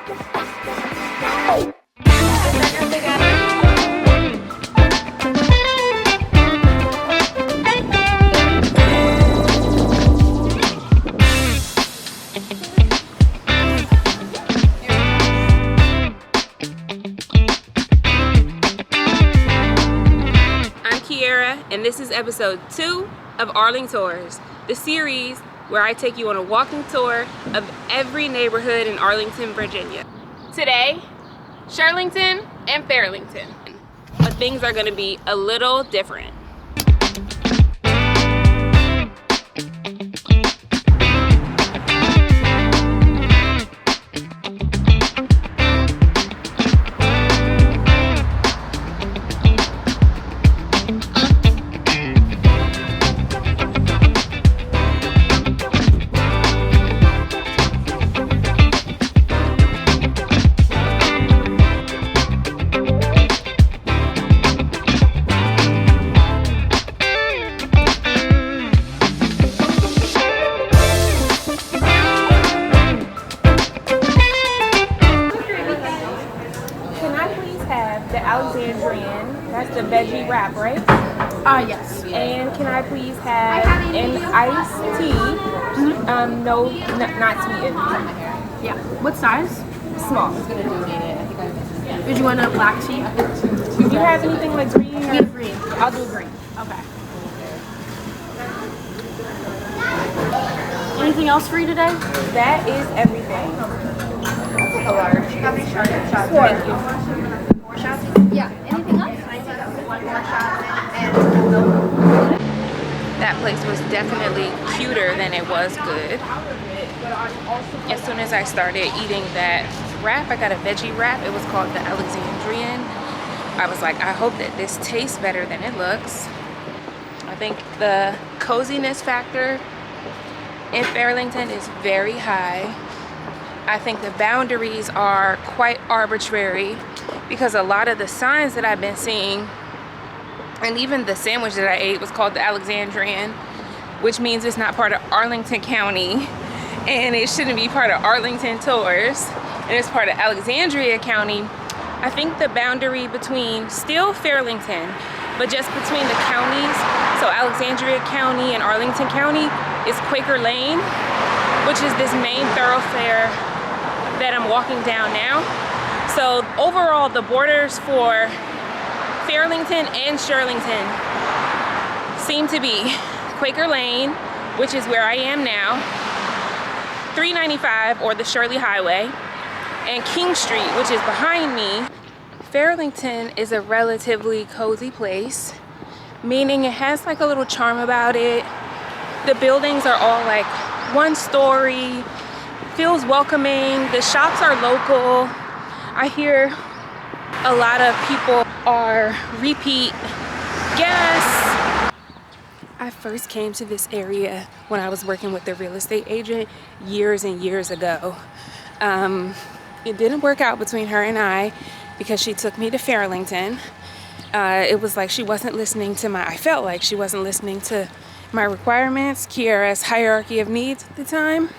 And this is episode 2 of Arlingtours, the series where I take you on a walking tour of every neighborhood in Arlington, Virginia. Today, Shirlington and Fairlington, but things are going to be a little different. Alexandrian, that's the veggie wrap, right? Yes. And can I please have an iced tea? No, not sweetened. Yeah. What size? Small. Did you want a black tea? Do you have anything like green? We have green. I'll do green. Okay. Anything else for you today? That is everything. A large. How many shots? Thank you. Yeah. Anything else? That place was definitely cuter than it was good. As soon as I started eating that wrap, I got a veggie wrap. It was called the Alexandrian. I was like, I hope that this tastes better than it looks. I think the coziness factor in Fairlington is very high. I think the boundaries are quite arbitrary because a lot of the signs that I've been seeing, and even the sandwich that I ate was called the Alexandrian, which means it's not part of Arlington County and it shouldn't be part of Arlingtours, and it's part of Alexandria County. I think the boundary between still Fairlington, but just between the counties, so Alexandria County and Arlington County, is Quaker Lane, which is this main thoroughfare that I'm walking down now. So overall, the borders for Fairlington and Shirlington seem to be Quaker Lane, which is where I am now, 395 or the Shirley Highway, and King Street, which is behind me. Fairlington is a relatively cozy place, meaning it has like a little charm about it. The buildings are all like one story, feels welcoming. The shops are local. I hear a lot of people are repeat guests. I first came to this area when I was working with the real estate agent years and years ago. It didn't work out between her and I because she took me to Fairlington. It was like she wasn't listening to I felt like she wasn't listening to my requirements, Kiara's hierarchy of needs at the time.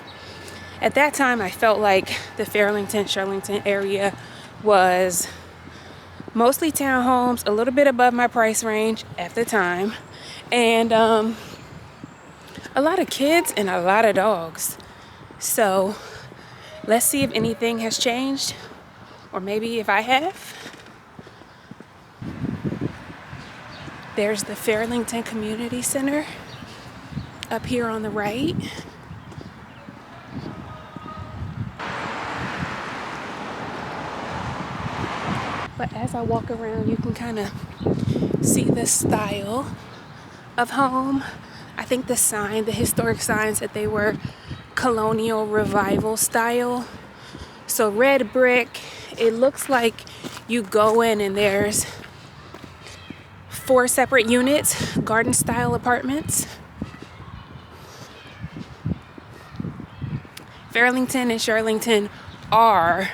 At that time, I felt like the Fairlington, Shirlington area was mostly townhomes, a little bit above my price range at the time, and a lot of kids and a lot of dogs. So let's see if anything has changed, or maybe if I have. There's the Fairlington Community Center up here on the right. But as I walk around, you can kind of see the style of home. I think the historic signs that they were colonial revival style. So red brick, it looks like you go in and there's 4 separate units, garden style apartments. Fairlington and Shirlington are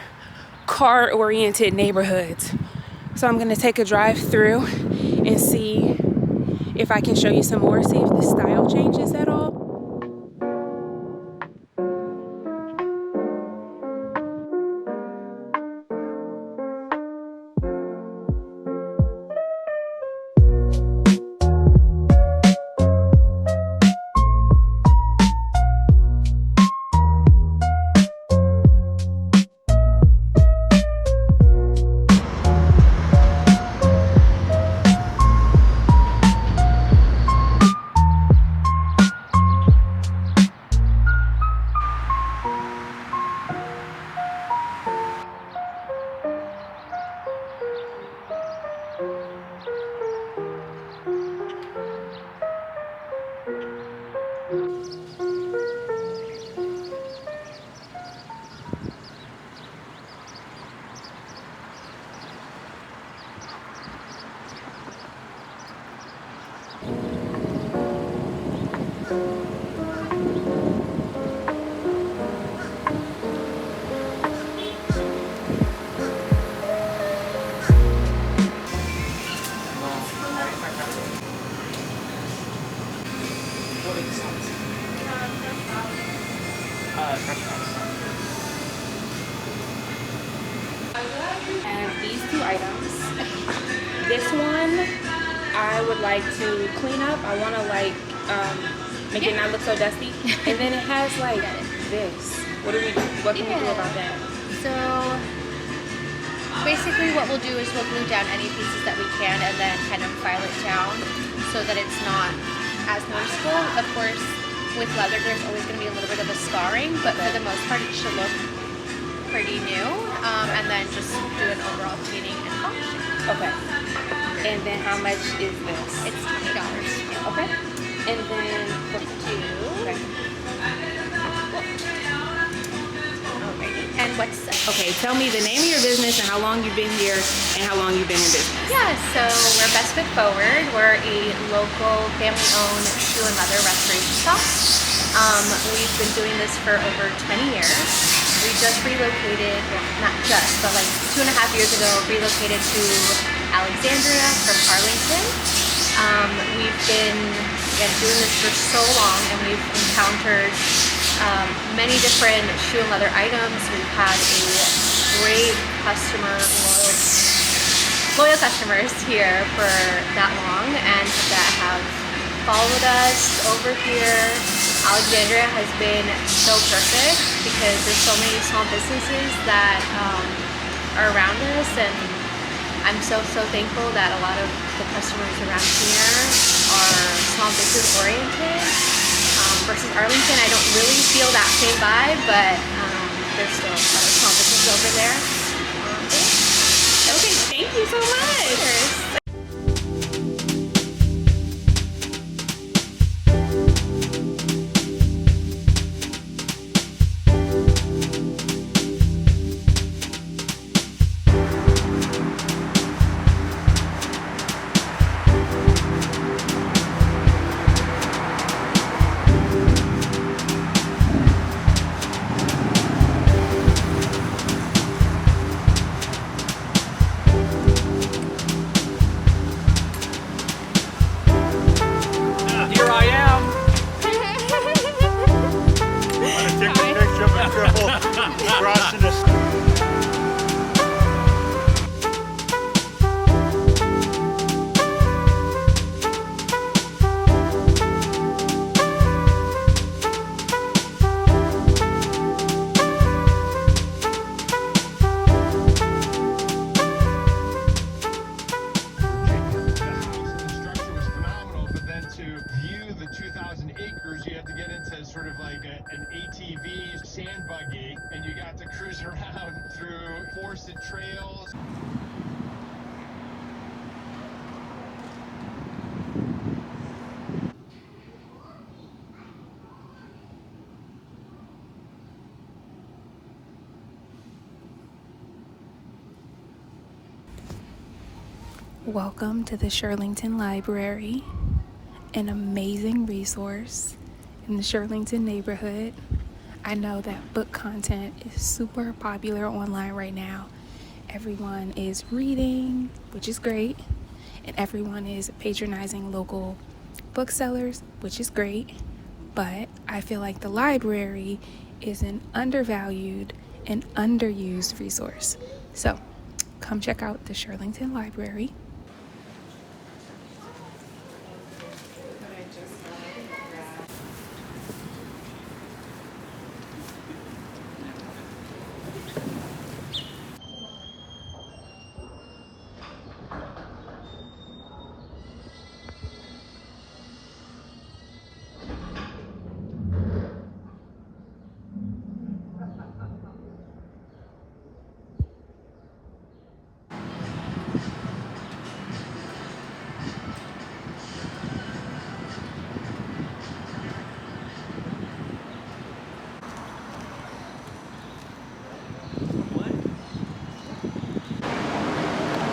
car-oriented neighborhoods. So I'm gonna take a drive through and see if I can show you some more, see if the style changes at all. And these two items. This one I would like to clean up. I want to like make it not look so dusty. And then it has like this. What can we do about that? So basically what we'll do is we'll glue down any pieces that we can and then kind of file it down so that it's not as noticeable. Of course, with leather there's always going to be a little bit of a scarring, but for the most part it should look pretty new. And then just do an overall cleaning and polishing. Okay. And then how much is this? It's $20. Okay. And then for two. Okay. And what's Okay, tell me the name of your business and how long you've been here and how long you've been in business. Yeah, so we're Best Foot Forward. We're a local family-owned shoe and leather restoration shop. We've been doing this for over 20 years. We just relocated, well, not just, but like 2.5 years ago, relocated to Alexandria from Arlington. We've been doing this for so long, and we've encountered many different shoe and leather items. We've had a great loyal customers here for that long, and that have followed us over here. Alexandria has been so perfect because there's so many small businesses that are around us, and I'm so thankful that a lot of the customers around here are small business oriented. Versus Arlington, I don't really feel that same vibe, but there's still other small businesses over there. Okay, thank you so much. Cheers. An ATV sand buggy, and you got to cruise around through forested trails. Welcome to the Shirlington Library, an amazing resource in the Shirlington neighborhood. I know that book content is super popular online right now. Everyone is reading, which is great, and everyone is patronizing local booksellers, which is great, but I feel like the library is an undervalued and underused resource. So come check out the Shirlington Library.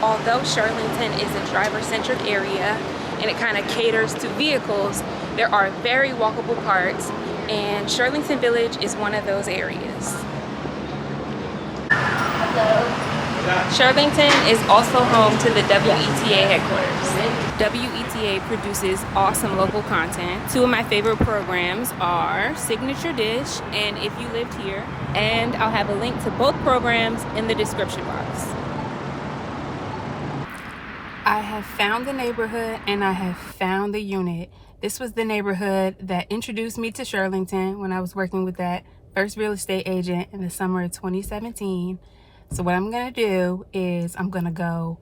Although Shirlington is a driver-centric area and it kind of caters to vehicles, there are very walkable parts, and Shirlington Village is one of those areas. Hello. Shirlington is also home to the WETA headquarters. WETA produces awesome local content. Two of my favorite programs are Signature Dish and If You Lived Here, and I'll have a link to both programs in the description box. I have found the neighborhood and I have found the unit. This was the neighborhood that introduced me to Shirlington when I was working with that first real estate agent in the summer of 2017. So what I'm gonna do is I'm gonna go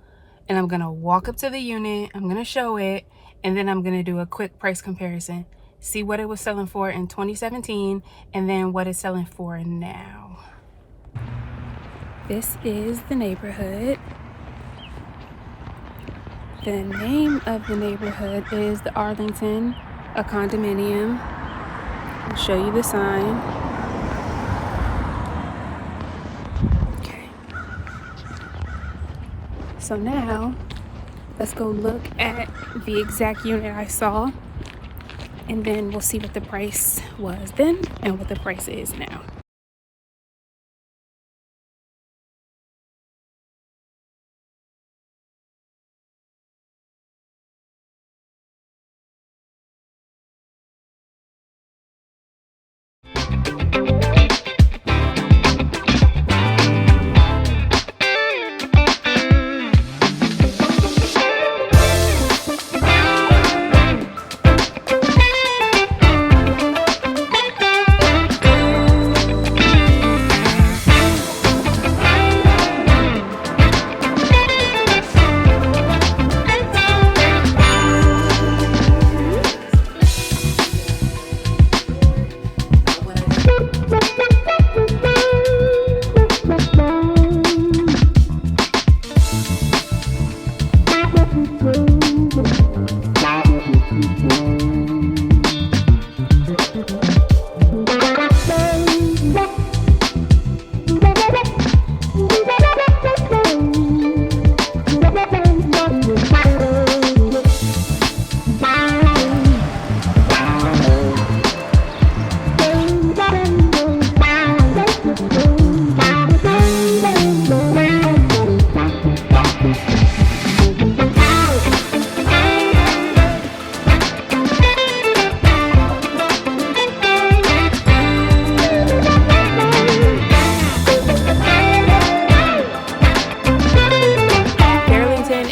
and I'm gonna walk up to the unit, I'm gonna show it, and then I'm gonna do a quick price comparison. See what it was selling for in 2017 and then what it's selling for now. This is the neighborhood. The name of the neighborhood is the Arlington, a condominium. I'll show you the sign. Okay. So now, let's go look at the exact unit I saw, and then we'll see what the price was then and what the price is now.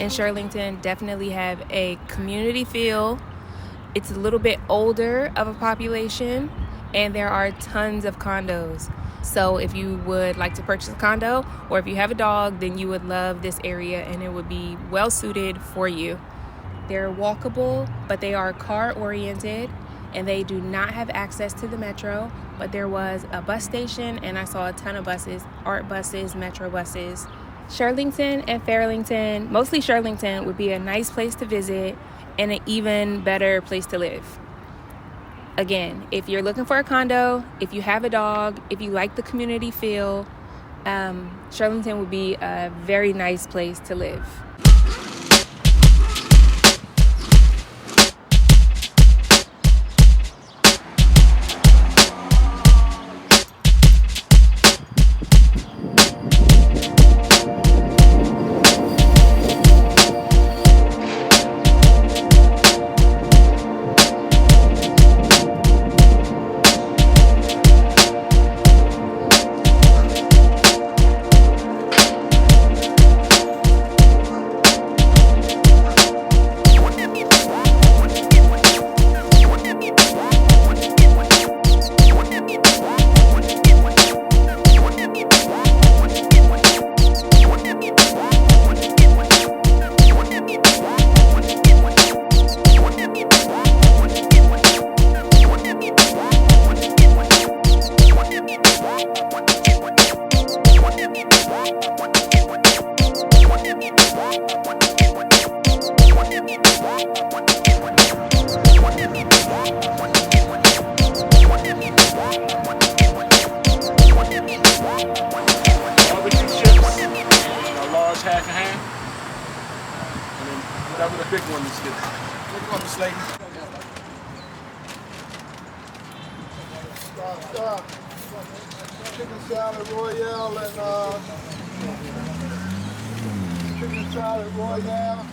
Shirlington definitely have a community feel. It's a little bit older of a population and there are tons of condos. So if you would like to purchase a condo or if you have a dog, then you would love this area and it would be well suited for you. They're walkable, but they are car oriented and they do not have access to the metro, but there was a bus station and I saw a ton of buses, art buses, metro buses. Shirlington and Fairlington, mostly Shirlington, would be a nice place to visit and an even better place to live. Again, if you're looking for a condo, if you have a dog, if you like the community feel, Shirlington would be a very nice place to live. Whatever the big one is. Big one, Miss Lady. Chicken salad royale and chicken salad royale.